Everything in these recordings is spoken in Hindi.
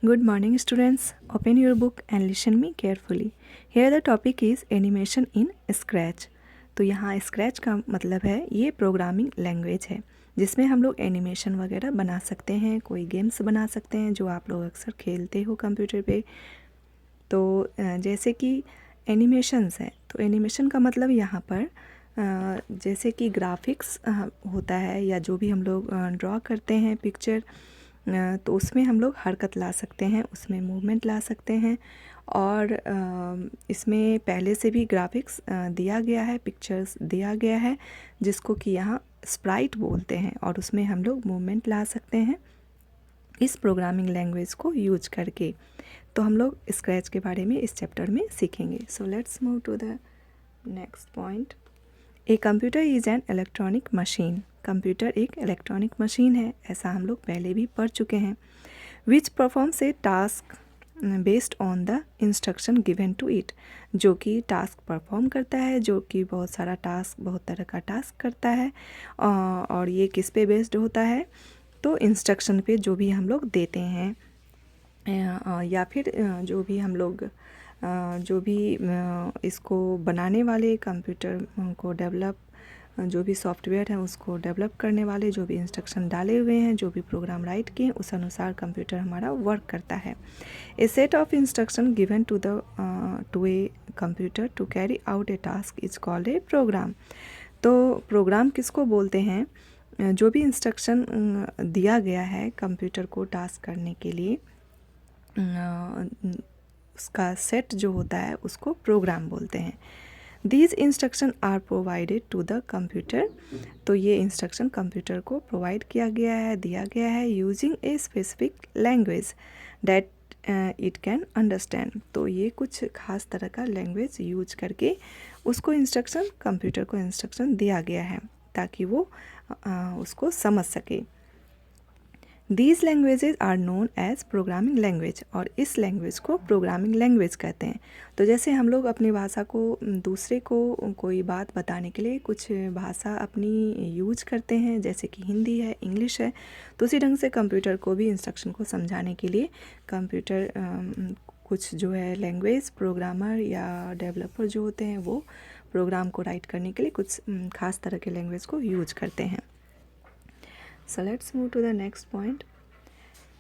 Good morning students. Open your book and listen me carefully. Here the topic is animation in Scratch. तो यहाँ Scratch का मतलब है ये प्रोग्रामिंग लैंग्वेज है जिसमें हम लोग एनिमेशन वगैरह बना सकते हैं, कोई गेम्स बना सकते हैं जो आप लोग अक्सर खेलते हो कंप्यूटर पे। तो जैसे कि एनिमेशंस हैं, तो एनिमेशन का मतलब यहाँ पर जैसे कि ग्राफिक्स होता है या जो भी हम लोग ड्रॉ करते हैं पिक्चर, तो उसमें हम लोग हरकत ला सकते हैं, उसमें मूवमेंट ला सकते हैं। और इसमें पहले से भी ग्राफिक्स दिया गया है, पिक्चर्स दिया गया है जिसको कि यहाँ स्प्राइट बोलते हैं, और उसमें हम लोग मूवमेंट ला सकते हैं इस प्रोग्रामिंग लैंग्वेज को यूज करके। तो हम लोग स्क्रैच के बारे में इस चैप्टर में सीखेंगे। So let's move to the next point. A computer is an electronic machine. Computer एक इलेक्ट्रॉनिक मशीन है, ऐसा हम लोग पहले भी पढ़ चुके हैं। Which performs a task based on the instruction given to it, जो कि टास्क परफॉर्म करता है, जो कि बहुत सारा टास्क, बहुत तरह का टास्क करता है। और ये किस पे बेस्ड होता है? तो इंस्ट्रक्शन पे जो भी हम लोग देते हैं, या फिर जो भी हम लोग जो भी इसको बनाने वाले, कंप्यूटर को डेवलप, जो भी सॉफ्टवेयर है उसको डेवलप करने वाले जो भी इंस्ट्रक्शन डाले हुए हैं, जो भी प्रोग्राम राइट किए, उस अनुसार कंप्यूटर हमारा वर्क करता है। A set of instruction given to a computer to carry out a task is called a program. तो प्रोग्राम किसको बोलते हैं? जो भी इंस्ट्रक्शन दिया गया है कंप्यूटर को टास्क करने के लिए, उसका सेट जो होता है उसको प्रोग्राम बोलते हैं। These instruction are provided to the computer. तो ये इंस्ट्रक्शन कंप्यूटर को प्रोवाइड किया गया है, दिया गया है using a specific language that it can understand. तो ये कुछ खास तरह का लैंग्वेज यूज करके उसको इंस्ट्रक्शन, कंप्यूटर को इंस्ट्रक्शन दिया गया है ताकि वो उसको समझ सके। These languages are known as programming language, और इस लैंग्वेज को प्रोग्रामिंग लैंग्वेज कहते हैं। तो जैसे हम लोग अपनी भाषा को दूसरे को कोई बात बताने के लिए कुछ भाषा अपनी यूज करते हैं, जैसे कि हिंदी है, इंग्लिश है, तो उसी ढंग से कंप्यूटर को भी इंस्ट्रक्शन को समझाने के लिए कंप्यूटर कुछ जो है लैंग्वेज, प्रोग्रामर या डेवलपर जो होते हैं वो प्रोग्राम को राइट करने के लिए कुछ खास तरह के लैंग्वेज को यूज करते हैं। So let's move to the next point.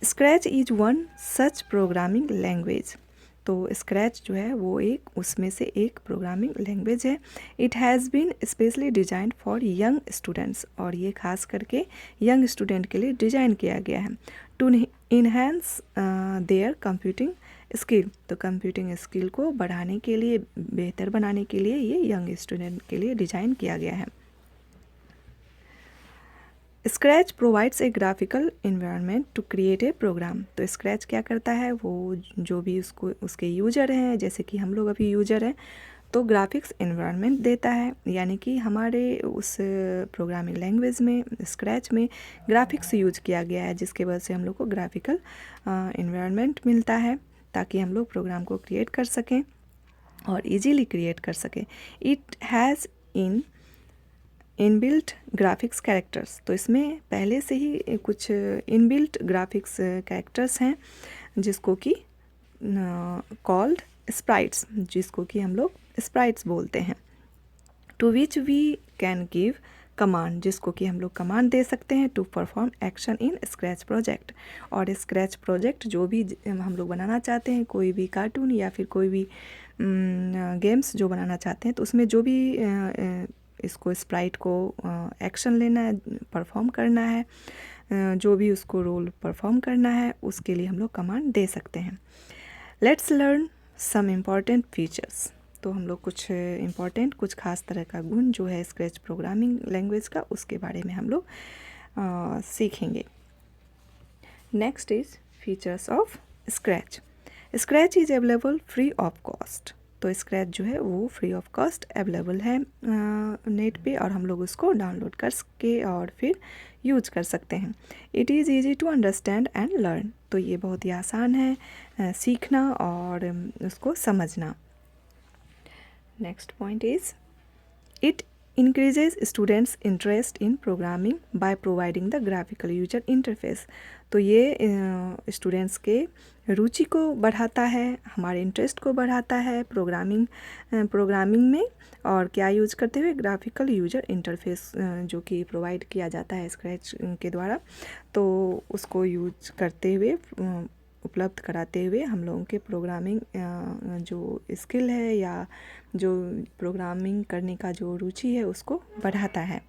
Scratch is one such programming language. तो स्क्रैच जो है वो एक उसमें से एक प्रोग्रामिंग लैंग्वेज है। It has been specially design for young students, और ये खास करके यंग स्टूडेंट के लिए डिज़ाइन किया गया है। To enhance their computing skill, तो कंप्यूटिंग स्किल को बढ़ाने के लिए, बेहतर बनाने के लिए ये यंग स्टूडेंट के लिए डिज़ाइन किया गया है। Scratch provides a graphical environment to create a program. तो स्क्रैच क्या करता है? वो जो भी उसके यूजर हैं, जैसे कि हम लोग अभी यूजर हैं, तो ग्राफिक्स इन्वायरमेंट देता है, यानी कि हमारे उस प्रोग्रामिंग लैंग्वेज में, स्क्रैच में ग्राफिक्स यूज किया गया है, जिसके वजह से हम लोग को ग्राफिकल इन्वायरमेंट मिलता है ताकि हम लोग प्रोग्राम को क्रिएट कर सकें और इजीली क्रिएट कर सकें। It has inbuilt graphics characters, तो इसमें पहले से ही कुछ इनबिल्ट ग्राफिक्स कैरेक्टर्स हैं जिसको कि कॉल्ड स्प्राइट्स, जिसको कि हम लोग स्प्राइट्स बोलते हैं। To which we can give command, जिसको कि हम लोग कमांड दे सकते हैं to perform action in Scratch project. और स्क्रैच प्रोजेक्ट जो भी हम लोग बनाना चाहते हैं, कोई भी कार्टून या फिर कोई भी गेम्स जो बनाना चाहते हैं, तो उसमें जो भी इसको स्प्राइट को एक्शन लेना है, परफॉर्म करना है, जो भी उसको रोल परफॉर्म करना है, उसके लिए हम लोग कमांड दे सकते हैं। Let's learn some important features. तो हम लोग कुछ इम्पॉर्टेंट, कुछ खास तरह का गुण जो है स्क्रैच प्रोग्रामिंग लैंग्वेज का, उसके बारे में हम लोग सीखेंगे। Next is features of scratch. Scratch is available free of cost. तो स्क्रैच जो है वो फ्री ऑफ कॉस्ट अवेलेबल है नेट पे, और हम लोग उसको डाउनलोड कर सके और फिर यूज कर सकते हैं। It is easy to understand and learn. तो ये बहुत ही आसान है सीखना और उसको समझना। Next point is it increases students interest in programming by providing the graphical user interface। तो ये स्टूडेंट्स के रुचि को बढ़ाता है, हमारे इंटरेस्ट को बढ़ाता है प्रोग्रामिंग में, और क्या यूज करते हुए, ग्राफिकल यूजर इंटरफेस जो कि प्रोवाइड किया जाता है स्क्रैच के द्वारा, तो उसको यूज करते हुए उपलब्ध कराते हुए हम लोगों के प्रोग्रामिंग जो स्किल है या जो प्रोग्रामिंग करने का जो रुचि है उसको बढ़ाता है।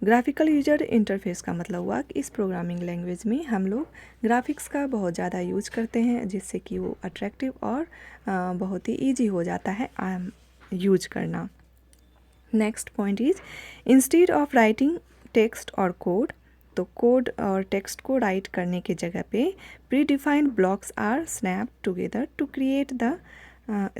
ग्राफिकल यूजर इंटरफेस का मतलब हुआ कि इस प्रोग्रामिंग लैंग्वेज में हम लोग ग्राफिक्स का बहुत ज़्यादा यूज करते हैं, जिससे कि वो अट्रैक्टिव और बहुत ही ईजी हो जाता है यूज करना। Next point is, instead of writing text और कोड, तो कोड और टेक्स्ट को राइट करने के जगह पे predefined blocks are snap together to create the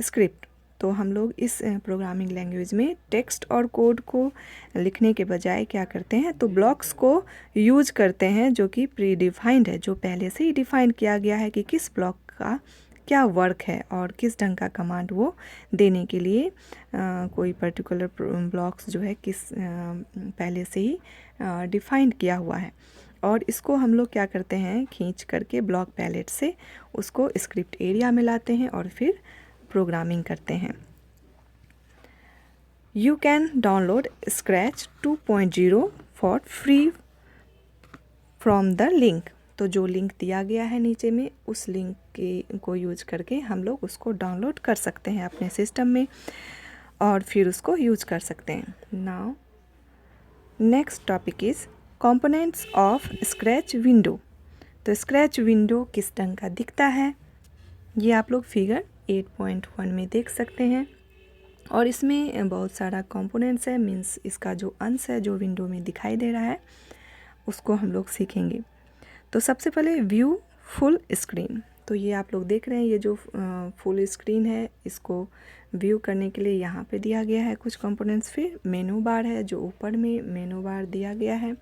script. तो हम लोग इस प्रोग्रामिंग लैंग्वेज में टेक्स्ट और कोड को लिखने के बजाय क्या करते हैं, तो ब्लॉक्स को यूज करते हैं जो कि प्री डिफाइंड है, जो पहले से ही डिफाइन किया गया है कि किस ब्लॉक का क्या वर्क है और किस ढंग का कमांड वो देने के लिए कोई पर्टिकुलर ब्लॉक्स जो है किस पहले से ही डिफाइंड किया हुआ है। और इसको हम लोग क्या करते हैं, खींच करके ब्लॉक पैलेट से उसको स्क्रिप्ट एरिया में लाते हैं और फिर प्रोग्रामिंग करते हैं। You can download scratch 2.0 for free from the link. तो जो लिंक दिया गया है नीचे में, उस लिंक को यूज करके हम लोग उसको डाउनलोड कर सकते हैं अपने सिस्टम में और फिर उसको यूज कर सकते हैं। Now next topic is components of scratch window. तो स्क्रैच विंडो किस ढंग का दिखता है, ये आप लोग फिगर 8.1 में देख सकते हैं, और इसमें बहुत सारा कंपोनेंट्स है, मीन्स इसका जो अंश है जो विंडो में दिखाई दे रहा है उसको हम लोग सीखेंगे। तो सबसे पहले व्यू फुल स्क्रीन। तो ये आप लोग देख रहे हैं, ये जो फुल स्क्रीन है इसको व्यू करने के लिए यहाँ पे दिया गया है कुछ कंपोनेंट्स। फिर मेनू बार है, जो ऊपर में मेनू बार दिया गया है,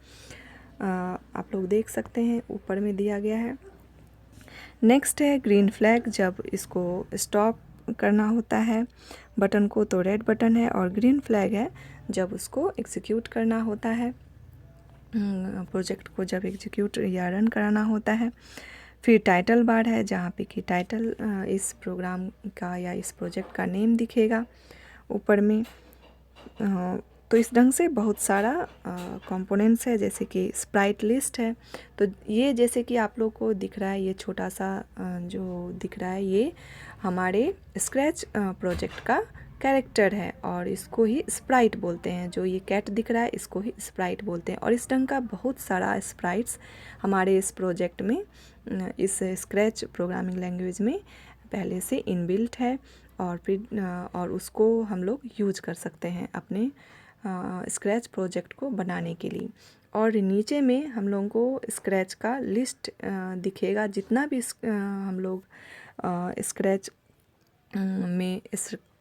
आप लोग देख सकते हैं ऊपर में दिया गया है। नेक्स्ट है ग्रीन फ्लैग, जब इसको स्टॉप करना होता है बटन को तो रेड बटन है, और ग्रीन फ्लैग है जब उसको एग्जीक्यूट करना होता है, प्रोजेक्ट को जब एग्जीक्यूट या रन कराना होता है। फिर टाइटल बार है, जहाँ पे कि टाइटल इस प्रोग्राम का या इस प्रोजेक्ट का नेम दिखेगा ऊपर में। तो इस ढंग से बहुत सारा कंपोनेंट्स है, जैसे कि स्प्राइट लिस्ट है। तो ये जैसे कि आप लोग को दिख रहा है, ये छोटा सा जो दिख रहा है ये हमारे स्क्रैच प्रोजेक्ट का कैरेक्टर है, और इसको ही स्प्राइट बोलते हैं। जो ये कैट दिख रहा है इसको ही स्प्राइट बोलते हैं। और इस ढंग का बहुत सारा स्प्राइट्स हमारे इस प्रोजेक्ट में, इस स्क्रैच प्रोग्रामिंग लैंग्वेज में पहले से इनबिल्ट है, और फिर और उसको हम लोग यूज कर सकते हैं अपने स्क्रैच प्रोजेक्ट को बनाने के लिए। और नीचे में हम लोगों को स्क्रैच का लिस्ट दिखेगा, जितना भी हम लोग स्क्रैच में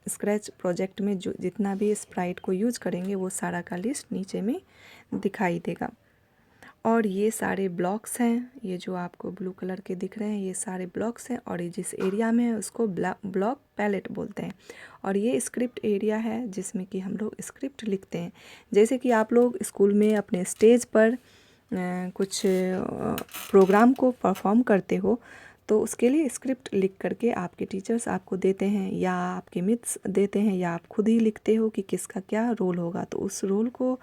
स्क्रैच प्रोजेक्ट में जो जितना भी स्प्राइट को यूज करेंगे वो सारा का लिस्ट नीचे में दिखाई देगा। और ये सारे ब्लॉक्स हैं, ये जो आपको ब्लू कलर के दिख रहे हैं ये सारे ब्लॉक्स हैं, और ये जिस एरिया में है उसको ब्लॉक पैलेट बोलते हैं। और ये स्क्रिप्ट एरिया है जिसमें कि हम लोग स्क्रिप्ट लिखते हैं। जैसे कि आप लोग स्कूल में अपने स्टेज पर कुछ प्रोग्राम को परफॉर्म करते हो, तो उसके लिए स्क्रिप्ट लिख करके आपके टीचर्स आपको देते हैं, या आपके मित्स देते हैं, या आप खुद ही लिखते हो कि किसका क्या रोल होगा। तो उस रोल को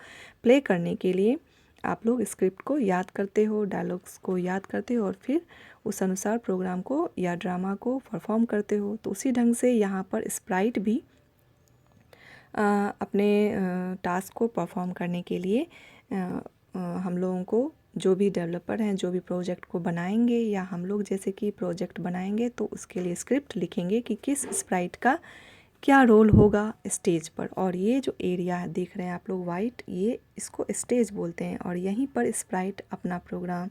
प्ले करने के लिए आप लोग स्क्रिप्ट को याद करते हो, डायलॉग्स को याद करते हो, और फिर उस अनुसार प्रोग्राम को या ड्रामा को परफॉर्म करते हो। तो उसी ढंग से यहाँ पर स्प्राइट भी अपने टास्क को परफॉर्म करने के लिए हम लोगों को, जो भी डेवलपर हैं, जो भी प्रोजेक्ट को बनाएंगे या हम लोग जैसे कि प्रोजेक्ट बनाएंगे, तो उसके लिए स्क्रिप्ट लिखेंगे कि किस स्प्राइट का क्या रोल होगा स्टेज पर। और ये जो एरिया देख रहे हैं आप लोग वाइट, ये इसको स्टेज बोलते हैं, और यहीं पर स्प्राइट अपना प्रोग्राम,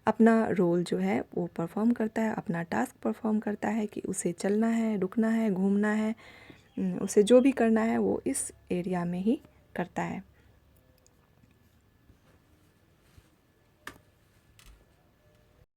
अपना रोल जो है वो परफॉर्म करता है, अपना टास्क परफॉर्म करता है कि उसे चलना है, रुकना है, घूमना है, उसे जो भी करना है वो इस एरिया में ही करता है।